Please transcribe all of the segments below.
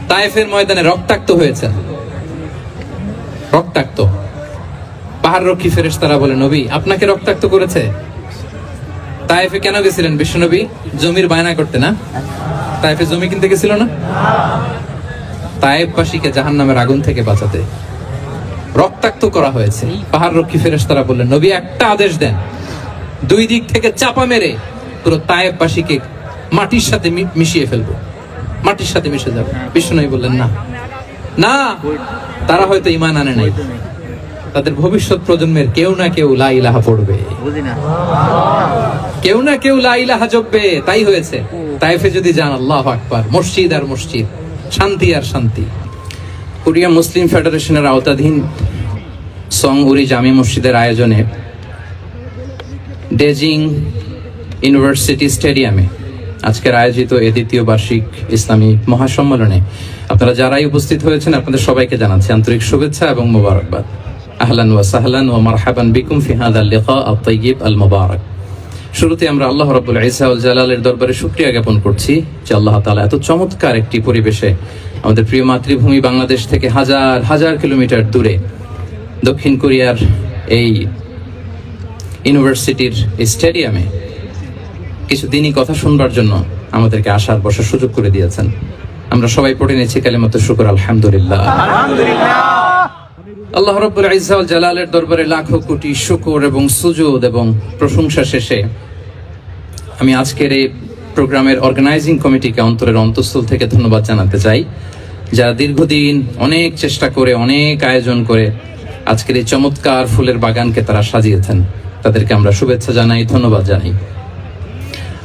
তায়েফের ময়দানে রক্তাক্ত হয়েছেন, রক্তাক্ত। পাহাড় রক্ষী ফেরেশতারা বলে, নবী আপনাকে রক্তাক্ত করেছে? তায়েফে কেন গেছিলেন বিশ্বনবী? জমির বায়না করতে না? তায়েফে জমি কিনতে গেছিল না? তায়েফবাসীকে জাহান্নামের আগুন থেকে বাঁচাতে রক্তাক্ত করা হয়েছে। পাহাড় রক্ষী ফেরেশতারা বললেন, নবী একটা আদেশ দেন, দুই দিক থেকে চাপা মেরে পুরো তায়েফবাসীকে মাটির সাথে মিশিয়ে ফেলবো, মাটির সাথে মিশে যাবে। বিশ্বনবী বললেন, না না, তারা হয়তো ঈমান আনে নাই, তাদের ভবিষ্যৎ প্রজন্মের কেউ না কেউ লা ইলাহা পড়বে, কেউ না কেউ লা ইলাহা জপবে। তাই হয়েছে। তায়েফে যদি যান, আল্লাহু আকবার, মসজিদ আর মসজিদ, শান্তি আর শান্তি। কোরিয়া মুসলিম ফেডারেশনের আওতাধীন সং উরি জামি মসজিদের আয়োজনে ডেজিং ইউনিভার্সিটি স্টেডিয়ামে আজকের আয়োজিত এই দ্বিতীয় বার্ষিক ইসলামী মহাসম্মেলনে আপনারা যারাই উপস্থিত হয়েছেন, আপনাদের সবাইকে জানাচ্ছি আন্তরিক শুভেচ্ছা এবং মোবারকবাদ। আহলান ওয়া সাহলান ওয়া মারহাবান বিকুম ফি হাযাল লিকা আত-তাইয়্যিব আল মুবারাক। শুরুতে আমরা আল্লাহ রাব্বুল ইজ্জা ওয়াল জালালের দরবারে শুকরিয়া জ্ঞাপন করছি যে আল্লাহ তাআলা এত চমৎকার একটি পরিবেশে আমাদের প্রিয় মাতৃভূমি বাংলাদেশ থেকে হাজার হাজার কিলোমিটার দূরে দক্ষিণ কোরিয়ার এই ইউনিভার্সিটির স্টেডিয়ামে কিছু দিনই কথা শুনবার জন্য আমাদেরকে আসার বসার সুযোগ করে দিয়েছেন। আমরা সবাই পড়ে নিয়েছি কালিমাতুশ শুকর, আলহামদুলিল্লাহ। আল্লাহ রাব্বুল ইজ্জা ওয়াল জালালের দরবারে লাখো কোটি শুকর এবং সুজুদ এবং প্রশংসা শেষে আমি আজকের এই প্রোগ্রামের অর্গানাইজিং কমিটিকে অন্তরের অন্তঃস্থল থেকে ধন্যবাদ জানাতে চাই, যারা দীর্ঘদিন অনেক চেষ্টা করে, অনেক আয়োজন করে আজকের এই চমৎকার ফুলের বাগানকে তারা সাজিয়েছেন। তাদেরকে আমরা শুভেচ্ছা জানাই, ধন্যবাদ জানাই।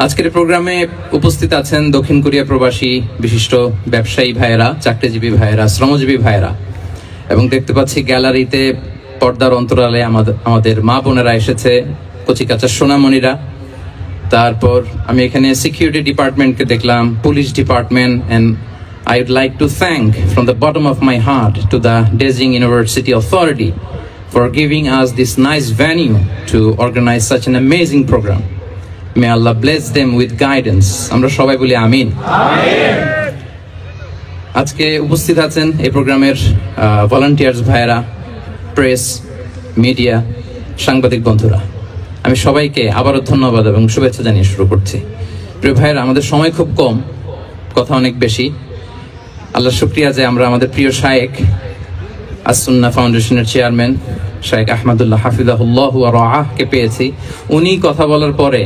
আজকের প্রোগ্রামে উপস্থিত আছেন দক্ষিণ কোরিয়া প্রবাসী বিশিষ্ট ব্যবসায়ী ভাইয়েরা, চাকরিজীবী ভাইয়েরা, শ্রমজীবী ভাইয়েরা, এবং দেখতে পাচ্ছি গ্যালারিতে পর্দার অন্তরালে আমাদের মা বোনেরা এসেছে, কচিকাচা সোনামণিরা। তারপর আমি এখানে সিকিউরিটি ডিপার্টমেন্টকে দেখলাম, police department, and I would like to thank from the bottom of my heart to the Daejeon University Authority for giving us this nice venue to organize such an amazing program. May Allah bless them with guidance. আমরা সবাই বলি আমিন। আজকে উপস্থিত আছেন এই প্রোগ্রামের volunteers ভাইয়েরা, press, media, সাংবাদিক বন্ধুরা, আমি সবাইকে আবারও ধন্যবাদ এবং শুভেচ্ছা জানিয়ে শুরু করছি। প্রিয় ভাইয়েরা, আমাদের সময় খুব কম, কথা অনেক বেশি। আল্লাহ শুকরিয়া যে আমরা আমাদের প্রিয় শায়েখ আস-সুন্নাহ ফাউন্ডেশনের চেয়ারম্যান শায়েখ আহমদুল্লাহ হাফিজাহুল্লাহ ওয়া রাআহকে পেয়েছি। উনি কথা বলার পরে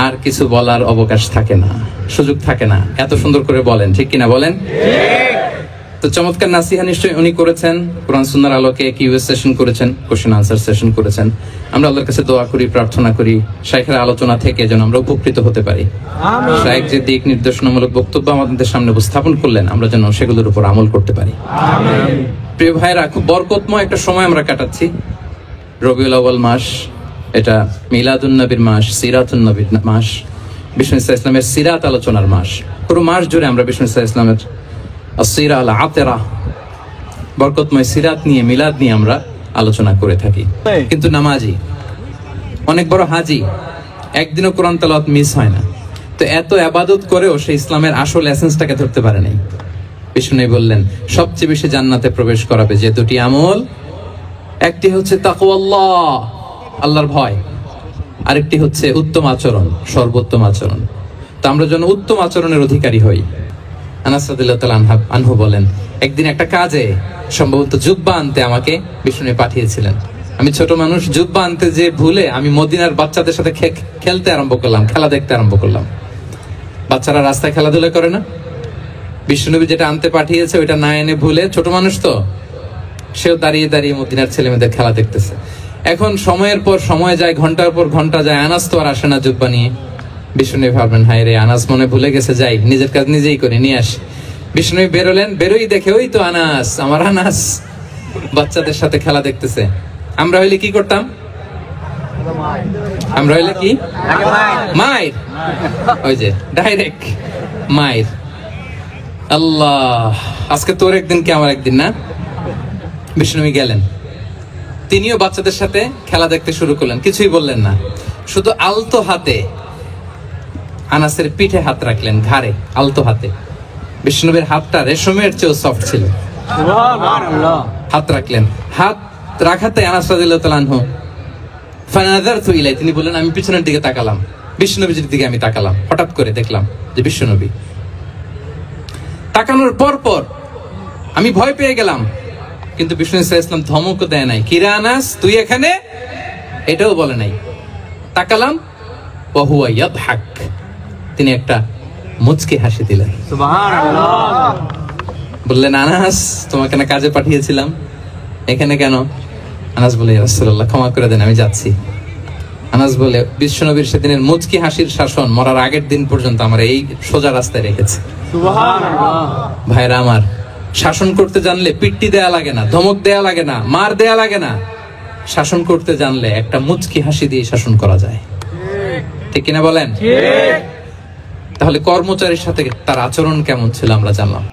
আর কিছু বলার অবকাশ থাকে না, সুযোগ থাকে না, এত সুন্দর করে বলেন, ঠিক কিনা বলেন? তো চমৎকার নাসিহা নিশ্চয়ই উনি করেছেন, কোরআন সুন্নাহর আলোকে কিউএস সেশন করেছেন, কোশ্চেন আনসার সেশন করেছেন। আমরা আল্লাহর কাছে দোয়া করি, প্রার্থনা করি শাইখের আলোচনা থেকে যেন আমরা উপকৃত হতে পারি। শাইখ যে দিক নির্দেশনামূলক বক্তব্য আমাদের সামনে উপস্থাপন করলেন, আমরা যেন সেগুলোর উপর আমল করতে পারি। প্রিয় ভাইরা, খুব বরকতময় একটা সময় আমরা কাটাচ্ছি। রবিউল আউয়াল মাস, এটা মিলাদুন নবীর মাস, সিরাতুন নবীর মাস, বিষ্ণু ইসা ইসলামের সিরাত আলোচনার মাস। পুরো মাস জুড়ে আমরা বিষ্ণু ইসা ইসলামের আসিরা আল আতেরা, বরকতময় সিরাত নিয়ে, মিলাদ নিয়ে আমরা আলোচনা করে থাকি। কিন্তু নামাজি, অনেক বড় হাজি, একদিনও কোরআন তেলাওয়াত মিস হয় না। তো এত ইবাদত করেও সে ইসলামের আসল এসেন্সটাকে ধরতে পারে নাই। বিষ্ণু বললেন সবচেয়ে বেশি জান্নাতে প্রবেশ করাবে যে দুটি আমল, একটি হচ্ছে তাকওয়াল্লাহ, আল্লাহর ভয়, আরেকটি হচ্ছে উত্তম আচরণ, সর্বোত্তম আচরণ। তো আমরা যেন উত্তম আচরণের অধিকারী হই। আনাস রাদিয়াল্লাহু তাআলা আনহু বলেন, একদিন একটা কাজে সম্ভবত জুব্বা আনতে আমাকে বিষ্ণু পাঠিয়েছিলেন। আমি ছোট মানুষ, জুব্বা আনতে যে ভুলে আমি মদিনার বাচ্চাদের সাথে খেলতে আরম্ভ করলাম, খেলা দেখতে আরম্ভ করলাম। বাচ্চারা রাস্তায় খেলাধুলা করে না? বিষ্ণুনবী যেটা আনতে পাঠিয়েছে ওইটা না এনে ভুলে, ছোট মানুষ তো, সেও দাঁড়িয়ে দাঁড়িয়ে মদিনার ছেলে মেয়েদের খেলা দেখতেছে। এখন সময়ের পর সময় যায়, ঘন্টার পর ঘন্টা যায়, আনাস তো আর আসে না জুব্বা নিয়ে। বিষ্ণু ভাবলেন, হায় রে, আনাস মনে ভুলে গেছে, যাই নিজের কাজ নিজেই করে নিয়ে আসি। বিষ্ণু বেরোলেন, বেরোই দেখে ওই তো আনাস, আমার আনাস বাচ্চাদের সাথে খেলা দেখতেছে। আমরা হইলে কি করতাম? আমরা হইলে কি মায়ের, ওই যে ডাইরেক্ট মায়ের। আল্লাহ, আজকে তোর একদিন কি আমার একদিন না? বিষ্ণু গেলেন, তিনিও বাচ্চাদের সাথে খেলা দেখতে শুরু করলেন, কিছুই বললেন না, শুধু আলতো হাতে আনাসের পিঠে হাত রাখলেন, ঘাড়ে আলতো হাতে। বিষ্ণুনবীর হাতটা রেশমের চেয়েও সফট ছিল। হাত রাখলেন, হাত রাখাতে আনাস রাদিয়াল্লাহু তাআলা আনহু ফানাযারতু ইলাই, তিনি বললেন আমি পিছনের দিকে তাকালাম, বিষ্ণুনবীর দিকে আমি তাকালাম, হঠাৎ করে দেখলাম যে বিষ্ণুনবী। তাকানোর পর পর আমি ভয় পেয়ে গেলাম, কিন্তু বিষ্ণু সাল্লাল্লাহু আলাইহি ওয়াসাল্লাম ধমকও দেয় নাই, কিরে আনাস তুই এখানে, এটাও বলে নাই। তাকালাম, ওয়া হুয়া ইয়াদহাক, তিনি একটা মুচকি হাসি দিলেন। সুবহানাল্লাহ। বললেন আনাস তোমাকে না কাজে পাঠিয়েছিলাম, এখানে কেন? আনাস বলে ইয়া রাসূলুল্লাহ ক্ষমা করে দেন, আমি যাচ্ছি। আনাস বলে বিশ্বনবীর সেদিনের মুচকি হাসির শাসন মরার আগের দিন পর্যন্ত আমার এই সোজা রাস্তায় রেখেছে। সুবহানাল্লাহ। ভাইরা আমার, শাসন করতে জানলে পিট্টি দেয়া লাগে না, ধমক দেয়া লাগে না, মার দেয়া লাগে না। শাসন করতে জানলে একটা মুচকি হাসি দিয়ে শাসন করা যায়, ঠিক কিনা বলেন? তাহলে কর্মচারীর সাথে তার আচরণ কেমন ছিল আমরা জানলাম।